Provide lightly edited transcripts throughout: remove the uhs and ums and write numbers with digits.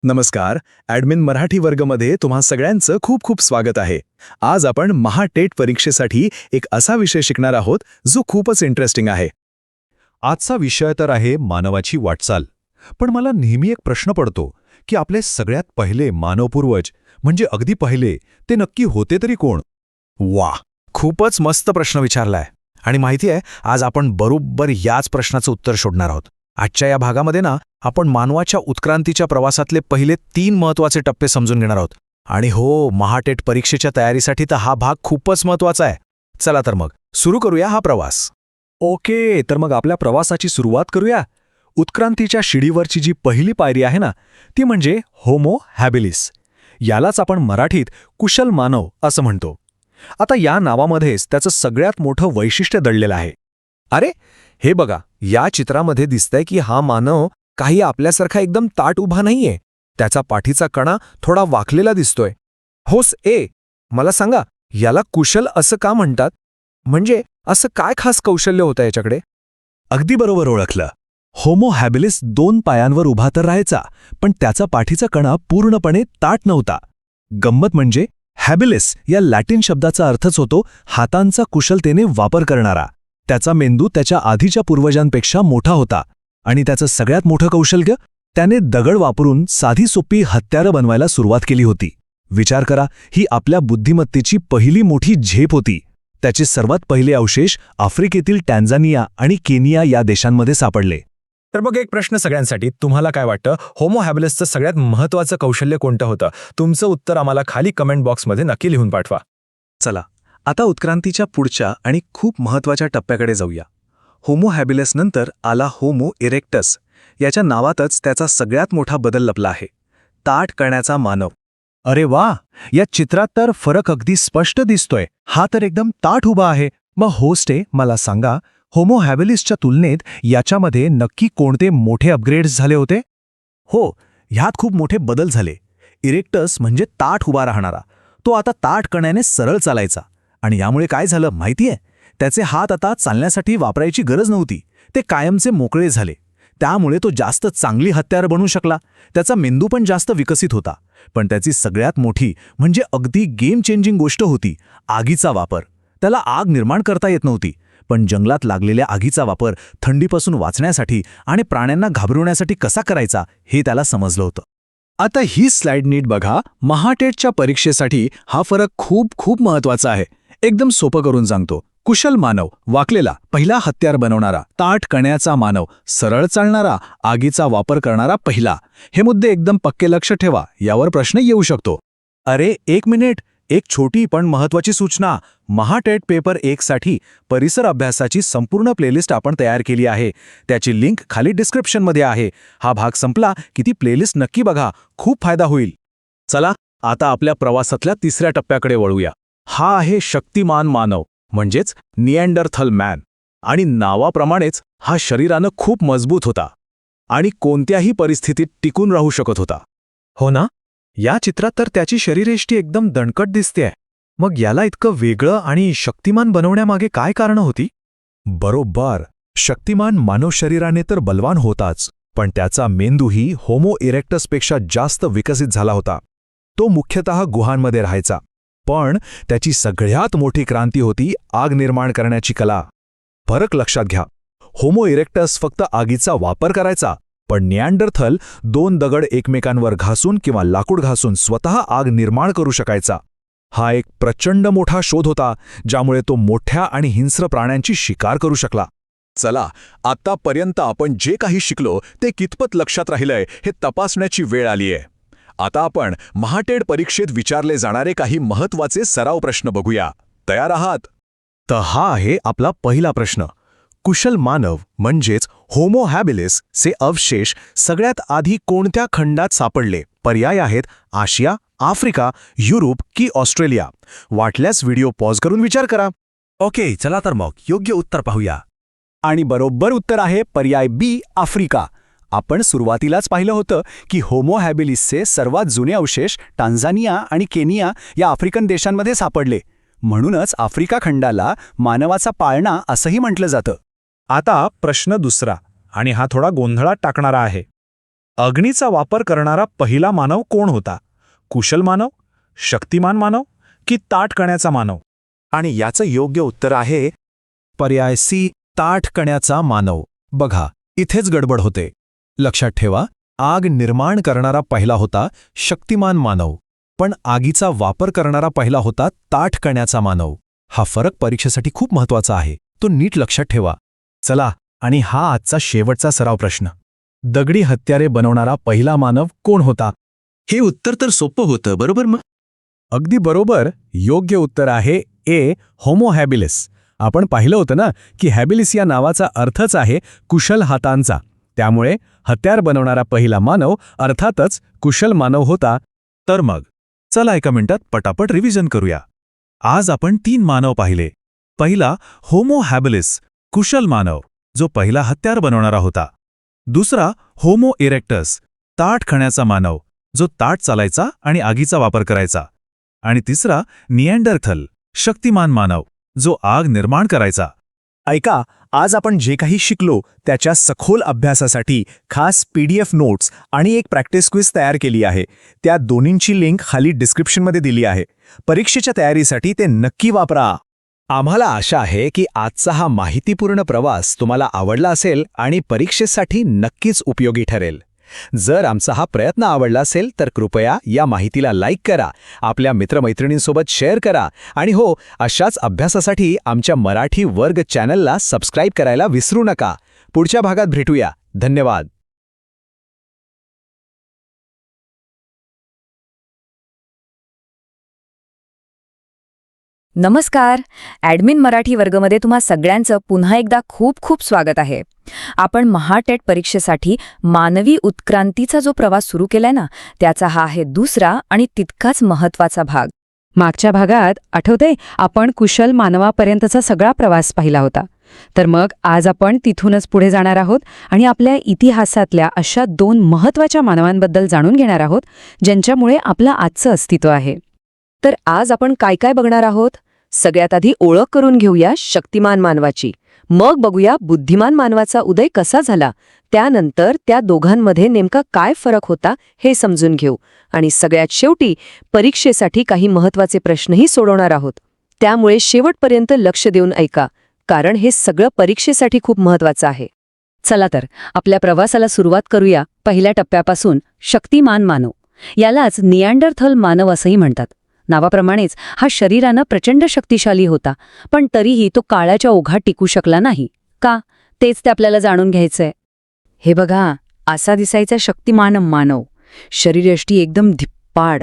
नमस्कार. ॲडमिन मराठी वर्गमध्ये तुम्हा सगळ्यांचं खूप खूप स्वागत आहे. आज आपण महाटेट परीक्षेसाठी एक असा विषय शिकणार आहोत जो खूपच इंटरेस्टिंग आहे. आजचा विषय तर आहे मानवाची वाटचाल. पण मला नेहमी एक प्रश्न पडतो की आपले सगळ्यात पहिले मानवपूर्वज म्हणजे अगदी पहिले ते नक्की होते तरी कोण? वा, खूपच मस्त प्रश्न विचारलाय. आणि माहिती आहे, आज आपण बरोबर याच प्रश्नाचं उत्तर शोधणार आहोत. आजच्या या भागामध्ये आपण मानवाच्या उत्क्रांतीच्या प्रवासातले पहिले 3 महत्त्वाचे टप्पे समजून घेणार आहोत. आणि हो, महाटेट परीक्षेच्या तयारीसाठी तर हा भाग खूपच महत्त्वाचा आहे. चला तर मग सुरू करूया हा प्रवास. ओके, तर मग आपल्या प्रवासाची सुरुवात करूया. उत्क्रांतीच्या शिडीवरची जी पहिली पायरी आहे ना, ती म्हणजे होमो हॅबिलिस. यालाच आपण मराठीत कुशल मानव असं म्हणतो. आता या नावामध्येच त्याचं सगळ्यात मोठं वैशिष्ट्य दडलेलं आहे. अरे, हे बघा, या चित्रामध्ये दिसतंय की हा मानव काही आपल्यासारखा एकदम ताठ उभा नाहीये. त्याचा पाठीचा कणा थोडा वाकलेला दिसतोय. होस मला सांगा, याला कुशल असं का म्हणतात? म्हणजे असं काय खास कौशल्य होतं याच्याकडे? अगदी बरोबर ओळखलं. होमो हॅबिलिस 2 पायांवर उभा तर राहायचा, पण त्याचा पाठीचा कणा पूर्णपणे ताठ नव्हता. गंमत म्हणजे हॅबिलिस या लॅटिन शब्दाचा अर्थच होतो हातांचा कुशलतेने वापर करणारा. त्याचा मेंदू त्याच्या आधीच्या पूर्वजांपेक्षा मोठा होता. आणि त्याचं सगळ्यात मोठं कौशल्य, त्याने दगड वापरून साधी सोपी हत्यारं बनवायला सुरुवात केली होती. विचार करा, ही आपल्या बुद्धिमत्तेची पहिली मोठी झेप होती. त्याचे सर्वात पहिले अवशेष आफ्रिकेतील टॅन्झानिया आणि केनिया या देशांमध्ये सापडले. तर मग एक प्रश्न सगळ्यांसाठी, तुम्हाला काय वाटतं, होमो हॅबिलिसचं सगळ्यात महत्त्वाचं कौशल्य कोणतं होतं? तुमचं उत्तर आम्हाला खाली कमेंट बॉक्समध्ये नक्की लिहून पाठवा. चला, आता उत्क्रांतीच्या पुढच्या आणि खूप महत्त्वाच्या टप्प्याकडे जाऊया. होमो हॅबिलिस नंतर आला होमो इरेक्टस. याच्या नावातच त्याचा सगळ्यात मोठा बदल लपला आहे, ताठ कण्याचा मानव. अरे वा, या चित्रात तर फरक अगदी स्पष्ट दिसतोय. हा तर एकदम ताठ उभा आहे. मग होस्टे, मला सांगा, होमो हॅबिलिसच्या तुलनेत याच्यामध्ये नक्की कोणते मोठे अपग्रेड्स झाले होते? हो, ह्यात खूप मोठे बदल झाले. इरेक्टस म्हणजे ताठ उभा राहणारा, तो आता ताठ कण्याने सरळ चालायचा. आणि यामुळे काय झालं माहितीये? त्याचे हात आता चालण्यासाठी वापरायची गरज नव्हती, ते कायमचे मोकळे झाले. त्यामुळे तो जास्त चांगली हत्यार बनू शकला. त्याचा मेंदू पण जास्त विकसित होता. पण त्याची सगळ्यात मोठी म्हणजे अगदी गेम चेंजिंग गोष्ट होती आगीचा वापर. त्याला आग निर्माण करता येत नव्हती, पण जंगलात लागलेल्या आगीचा वापर थंडीपासून वाचण्यासाठी आणि प्राण्यांना घाबरवण्यासाठी कसा करायचा हे त्याला समजलं होतं. आता ही स्लाइड नीट बघा. महाटेटच्या परीक्षेसाठी हा फरक खूप खूप महत्त्वाचा आहे. एकदम सोपं करून सांगतो. कुशल मानव, वाकलेला, पहिला हत्यार बनवणारा. ताठ कण्याचा मानव, सरळ चालणारा, आगीचा वापर करणारा पहिला. हे मुद्दे एकदम पक्के लक्ष ठेवा, यावर प्रश्न येऊ शकतो. अरे, 1 मिनिट, एक छोटी पण महत्त्वाची सूचना. महाटेट पेपर 1 साठी परिसर अभ्यासाची संपूर्ण प्लेलिस्ट आपण तयार केली आहे. त्याची लिंक खाली डिस्क्रिप्शनमध्ये आहे. हा भाग संपला की ती प्लेलिस्ट नक्की बघा, खूप फायदा होईल. चला, आता आपल्या प्रवासातल्या तिसऱ्या टप्प्याकडे वळूया. हा आहे शक्तिमान मानव, म्हणजेच निअँडरथल मॅन. आणि नावाप्रमाणेच हा शरीरानं खूप मजबूत होता आणि कोणत्याही परिस्थितीत टिकून राहू शकत होता. हो ना? या चित्रात तर त्याची शरीरयष्टी एकदम दणकट दिसतेय. मग याला इतकं वेगळं आणि शक्तिमान बनवण्यामागे काय कारणं होती? बरोबर, शक्तिमान मानव शरीराने तर बलवान होताच, पण त्याचा मेंदूही होमो इरेक्टसपेक्षा जास्त विकसित झाला होता. तो मुख्यतः गुहांमध्ये राहायचा. पण त्याची सगळ्यात मोठी क्रांती होती आग निर्माण करण्याची कला. फरक लक्षात घ्या, होमो इरेक्टस फक्त आगीचा वापर करायचा, पण निअँडरथल 2 दगड एकमेकांवर घासून किंवा लाकूड घासून स्वतः आग निर्माण करू शकायचा. हा एक प्रचंड मोठा शोध होता, ज्यामुळे तो मोठ्या आणि हिंस्र प्राण्यांची शिकार करू शकला. चला, आतापर्यंत आपण जे काही शिकलो ते कितपत लक्षात राहिलंय हे तपासण्याची वेळ आलीय. आता आपण महाटेट परीक्षेत विचारले जाणारे काही महत्त्वाचे सराव प्रश्न बघूया. तयार आहात? तर हा आहे आपला पहिला प्रश्न. कुशल मानव म्हणजेच होमो हॅबिलिस चे अवशेष सगळ्यात आधी कोणत्या खंडात सापडले? पर्याय आहेत आशिया, आफ्रिका, युरोप की ऑस्ट्रेलिया. वाटल्यास व्हिडिओ पॉज करून विचार करा. ओके, चला तर मग योग्य उत्तर पाहूया. आणि बरोबर उत्तर आहे पर्याय बी, आफ्रिका. आपण सुरुवातीलाच पाहिलं होतं की होमो हॅबिलिसचे सर्वात जुने अवशेष टांझानिया आणि केनिया या आफ्रिकन देशांमध्ये सापडले. म्हणूनच आफ्रिका खंडाला मानवाचा पाळणा असंही म्हटलं जातं. आता प्रश्न दुसरा, आणि हा थोडा गोंधळात टाकणारा आहे. अग्नीचा वापर करणारा पहिला मानव कोण होता? कुशल मानव, शक्तिमान मानव की ताठ कण्याचा मानव? आणि याचं योग्य उत्तर आहे पर्याय सी, ताठ कण्याचा मानव. बघा, इथेच गडबड होते. लक्षात ठेवा, आग निर्माण करणारा पहिला होता शक्तिमान मानव, पण आगीचा वापर करणारा पहिला होता ताठ कण्याचा मानव. हा फरक परीक्षेसाठी खूप महत्वाचा आहे, तो नीट लक्षात ठेवा. चला, आणि हा आजचा शेवटचा सराव प्रश्न. दगडी हत्यारे बनवणारा पहिला मानव कोण होता? हे उत्तर तर सोपं होतं, बरोबर मग? अगदी बरोबर. योग्य उत्तर आहे ए, होमो हॅबिलिस. आपण पाहिलं होतं ना की हॅबिलिस या नावाचा अर्थच आहे कुशल हातांचा. त्यामुळे हत्यार बनवणारा पहिला मानव अर्थातच कुशल मानव होता. तर मग चला एका मिनिटात पटापट रिव्हिजन करूया. आज आपण 3 मानव पाहिले. पहिला होमो हॅबिलिस, कुशल मानव, जो पहिला हत्यार बनवणारा होता. दुसरा होमो इरेक्टस, ताठ खण्याचा मानव, जो ताठ चालायचा आणि आगीचा वापर करायचा. आणि तिसरा निएंडरथल, शक्तिमान मानव, जो आग निर्माण करायचा. ऐका, आज आपण जे काही शिकलो त्याच्या सखोल अभ्यासासाठी खास PDF नोट्स आणि एक प्रॅक्टिस क्विज तयार केली आहे. त्या दोन्हींची लिंक खाली डिस्क्रिप्शनमध्ये दिली आहे. परीक्षेच्या तयारीसाठी ते नक्की वापरा. आम्हाला आशा आहे की आजचा हा माहितीपूर्ण प्रवास तुम्हाला आवडला असेल आणि परीक्षेसाठी नक्कीच उपयोगी ठरेल. जर आमचा हा प्रयत्न आवडला असेल तर कृपया या माहितीला लाईक करा, आपल्या मित्रमैत्रिणींसोबत शेअर करा आणि हो, अशाच अभ्यासासाठी आमच्या मराठी वर्ग चॅनलला सबस्क्राईब करायला विसरू नका. पुढच्या भागात भेटूया. धन्यवाद. नमस्कार. ॲडमिन मराठी वर्गमध्ये तुम्हा सगळ्यांचं पुन्हा एकदा खूप खूप स्वागत आहे. आपण महाटेट परीक्षेसाठी मानवी उत्क्रांतीचा जो प्रवास सुरू केलाय ना, त्याचा हा आहे दुसरा आणि तितकाच महत्त्वाचा भाग. मागच्या भागात आठवतंय आपण कुशल मानवापर्यंतचा सगळा प्रवास पाहिला होता. तर मग आज आपण तिथूनच पुढे जाणार आहोत आणि आपल्या इतिहासातल्या अशा 2 महत्त्वाच्या मानवांबद्दल जाणून घेणार आहोत, ज्यांच्यामुळे आपलं आजचं अस्तित्व आहे. तर आज आपण काय काय बघणार आहोत? सगळ्यात आधी ओळख करून घेऊया शक्तिमान मानवाची. मग बघूया बुद्धिमान मानवाचा उदय कसा झाला. त्यानंतर त्या दोघांमध्ये नेमका काय फरक होता हे समजून घेऊ. आणि सगळ्यात शेवटी परीक्षेसाठी काही महत्त्वाचे प्रश्नही सोडवणार आहोत. त्यामुळे शेवटपर्यंत लक्ष देऊन ऐका, कारण हे सगळं परीक्षेसाठी खूप महत्त्वाचं आहे. चला तर आपल्या प्रवासाला सुरुवात करूया पहिल्या टप्प्यापासून. शक्तिमान मानव, यालाच निएंडरथल मानव असंही म्हणतात. नावाप्रमाणेच हा शरीरानं प्रचंड शक्तिशाली होता, पण तरीही तो काळाच्या ओघात टिकू शकला नाही. का? तेच ते आपल्याला जाणून घ्यायचंय. हे बघा, असा दिसायचा शक्तिमान मानव, शरीरयष्टी एकदम धिप्पाड.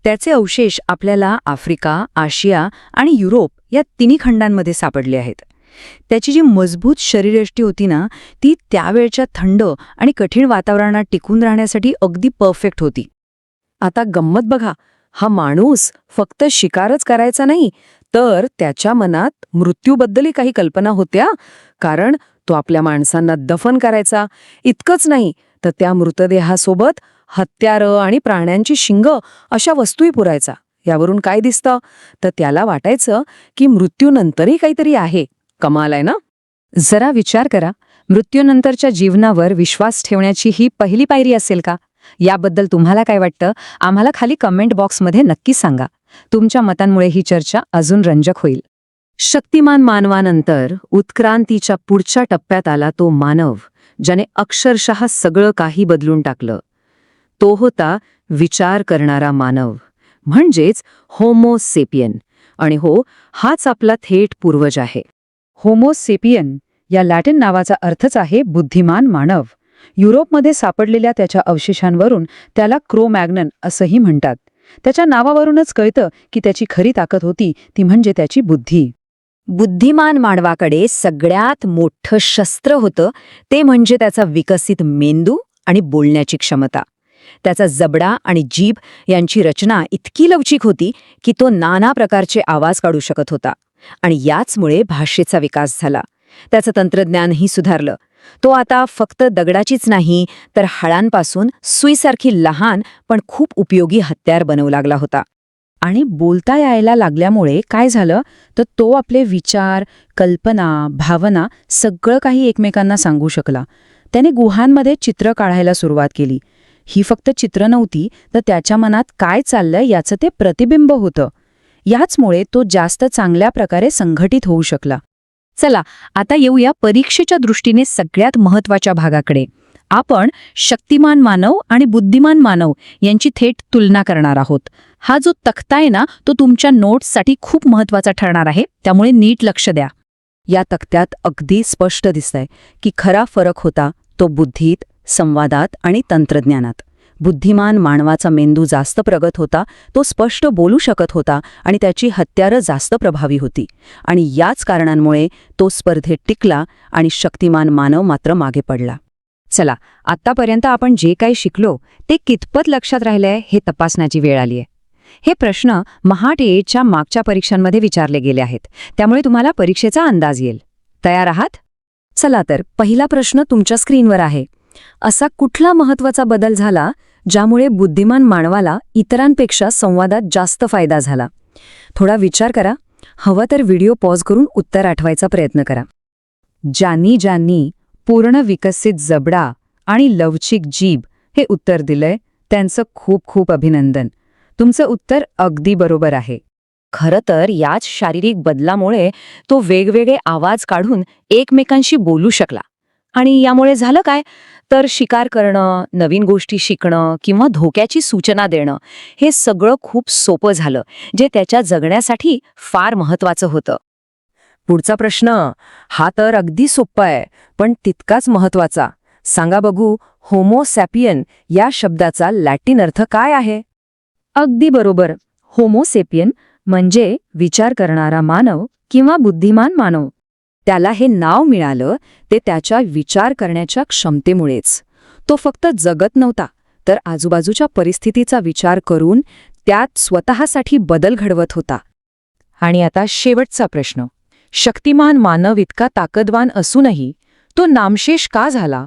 त्याचे अवशेष आपल्याला आफ्रिका, आशिया आणि युरोप या 3 खंडांमध्ये सापडले आहेत. त्याची जी मजबूत शरीरयष्टी होती ना, ती त्यावेळच्या थंड आणि कठीण वातावरणात टिकून राहण्यासाठी अगदी परफेक्ट होती. आता गंमत बघा, हा माणूस फक्त शिकारच करायचा नाही, तर त्याच्या मनात मृत्यूबद्दलही काही कल्पना होत्या. कारण तो आपल्या माणसांना दफन करायचा. इतकंच नाही, तर त्या मृतदेहासोबत हत्यारं आणि प्राण्यांची शिंगं अशा वस्तूही पुरायचा. यावरून काय दिसतं? तर त्याला वाटायचं की मृत्यूनंतरही काहीतरी आहे. कमाल आहे ना? जरा विचार करा, मृत्यूनंतरच्या जीवनावर विश्वास ठेवण्याची ही पहिली पायरी असेल का? याबद्दल तुम्हाला काय वाटतं? आम्हाला खाली कमेंट बॉक्समध्ये नक्की सांगा. तुमच्या मतांमुळे ही चर्चा अजून रंजक होईल. शक्तिमान मानवानंतर उत्क्रांतीच्या पुढच्या टप्प्यात आला तो मानव, ज्याने अक्षरशः सगळं काही बदलून टाकलं. तो होता विचार करणारा मानव, म्हणजेच होमो सेपियन. आणि हो, हाच आपला थेट पूर्वज आहे. होमो सेपियन या लॅटिन नावाचा अर्थच आहे बुद्धिमान मानव. युरोपमध्ये सापडलेल्या त्याच्या अवशेषांवरून त्याला क्रो-मॅग्नन असंही म्हणतात. त्याच्या नावावरूनच कळतं की त्याची खरी ताकद होती ती म्हणजे त्याची बुद्धी. बुद्धिमान मानवाकडे सगळ्यात मोठं शस्त्र होतं, ते म्हणजे त्याचा विकसित मेंदू आणि बोलण्याची क्षमता. त्याचा जबडा आणि जीभ यांची रचना इतकी लवचिक होती की तो नाना प्रकारचे आवाज काढू शकत होता. आणि याचमुळे भाषेचा विकास झाला. त्याचं तंत्रज्ञानही सुधारलं. तो आता फक्त दगडाचीच नाही, तर हाडांपासून सुईसारखी लहान पण खूप उपयोगी हत्यार बनवू लागला होता. आणि बोलता यायला लागल्यामुळे काय झालं, तर तो आपले विचार, कल्पना, भावना सगळं काही एकमेकांना सांगू शकला. त्याने गुहांमध्ये चित्र काढायला सुरुवात केली. ही फक्त चित्र नव्हती, तर त्याच्या मनात काय चाललंय याचं ते प्रतिबिंब होतं. याचमुळे तो जास्त चांगल्या प्रकारे संघटित होऊ शकला. चला आता येऊया परीक्षेच्या दृष्टीने सगळ्यात महत्त्वाच्या भागाकडे. आपण शक्तिमान मानव आणि बुद्धिमान मानव यांची थेट तुलना करणार आहोत. हा जो तक्ता आहे ना, तो तुमच्या नोट्ससाठी खूप महत्त्वाचा ठरणार आहे, त्यामुळे नीट लक्ष द्या. या तक्त्यात अगदी स्पष्ट दिसतंय की खरा फरक होता तो बुद्धीत, संवादात आणि तंत्रज्ञानात. बुद्धिमान मानवाचा मेंदू जास्त प्रगत होता, तो स्पष्ट बोलू शकत होता आणि त्याची हत्यारं जास्त प्रभावी होती. आणि याच कारणांमुळे तो स्पर्धेत टिकला आणि शक्तिमान मानव मात्र मागे पडला. चला आत्तापर्यंत आपण जे काही शिकलो ते कितपत लक्षात राहिलंय हे तपासण्याची वेळ आलीय. हे प्रश्न MHAT-8च्या मागच्या परीक्षांमध्ये विचारले गेले आहेत, त्यामुळे तुम्हाला परीक्षेचा अंदाज येईल. तयार आहात? चला तर पहिला प्रश्न तुमच्या स्क्रीनवर आहे. असा कुठला महत्त्वाचा बदल झाला ज्यामुळे बुद्धिमान मानवाला इतरांपेक्षा संवादात जास्त फायदा झाला? थोडा विचार करा. हवं तर व्हिडिओ पॉज करून उत्तर आठवायचा प्रयत्न करा. ज्यांनी पूर्ण विकसित जबडा आणि लवचिक जीभ हे उत्तर दिलंय त्यांचं खूप खूप अभिनंदन. तुमचं उत्तर अगदी बरोबर आहे. खरं तर याच शारीरिक बदलामुळे तो वेगवेगळे आवाज काढून एकमेकांशी बोलू शकला. आणि यामुळे झालं काय, तर शिकार करणं, नवीन गोष्टी शिकणं किंवा धोक्याची सूचना देणं हे सगळं खूप सोपं झालं, जे त्याच्या जगण्यासाठी फार महत्त्वाचं होतं. पुढचा प्रश्न हा तर अगदी सोपा आहे, पण तितकाच महत्त्वाचा. सांगा बघू, होमो सॅपियन या शब्दाचा लॅटिन अर्थ काय आहे? अगदी बरोबर, होमो सेपियन म्हणजे विचार करणारा मानव किंवा बुद्धिमान मानव. त्याला हे नाव मिळालं ते त्याच्या विचार करण्याच्या क्षमतेमुळेच. तो फक्त जगत नव्हता, तर आजूबाजूच्या परिस्थितीचा विचार करून त्यात स्वतःसाठी बदल घडवत होता. आणि आता शेवटचा प्रश्न. शक्तिमान मानव इतका ताकदवान असूनही तो नामशेष का झाला?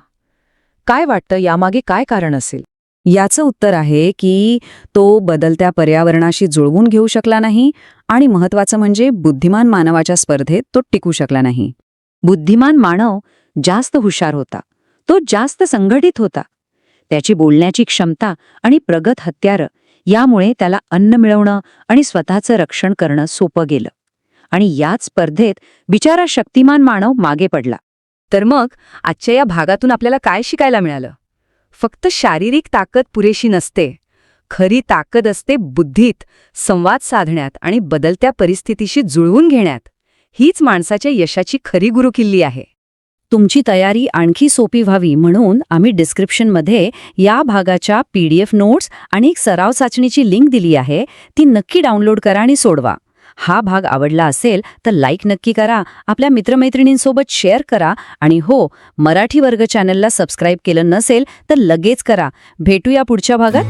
काय वाटतं, यामागे काय कारण असेल? याचं उत्तर आहे की तो बदलत्या पर्यावरणाशी जुळवून घेऊ शकला नाही आणि महत्त्वाचं म्हणजे बुद्धिमान मानवाच्या स्पर्धेत तो टिकू शकला नाही. बुद्धिमान मानव जास्त हुशार होता, तो जास्त संघटित होता. त्याची बोलण्याची क्षमता आणि प्रगत हत्यारं यामुळे त्याला अन्न मिळवणं आणि स्वतःचं रक्षण करणं सोपं गेलं. आणि याच स्पर्धेत बिचारा शक्तिमान मानव मागे पडला. तर मग आजच्या या भागातून आपल्याला काय शिकायला मिळालं? फक्त शारीरिक ताकद पुरेशी नसते. खरी ताकद असते बुद्धीत, संवाद साधण्यात आणि बदलत्या परिस्थितीशी जुळवून घेण्यात. हीच माणसाच्या यशाची खरी गुरुकिल्ली आहे. तुमची तयारी आणखी सोपी व्हावी म्हणून आम्ही डिस्क्रिप्शनमध्ये या भागाच्या PDF नोट्स आणि एक सराव चाचणीची लिंक दिली आहे. ती नक्की डाउनलोड करा आणि सोडवा. हा भाग आवडला असेल तर लाईक नक्की करा, आपल्या मित्रमैत्रिणींसोबत शेअर करा आणि हो, मराठी वर्ग चॅनलला सबस्क्राईब केलं नसेल तर लगेच करा. भेटूया पुढच्या भागात.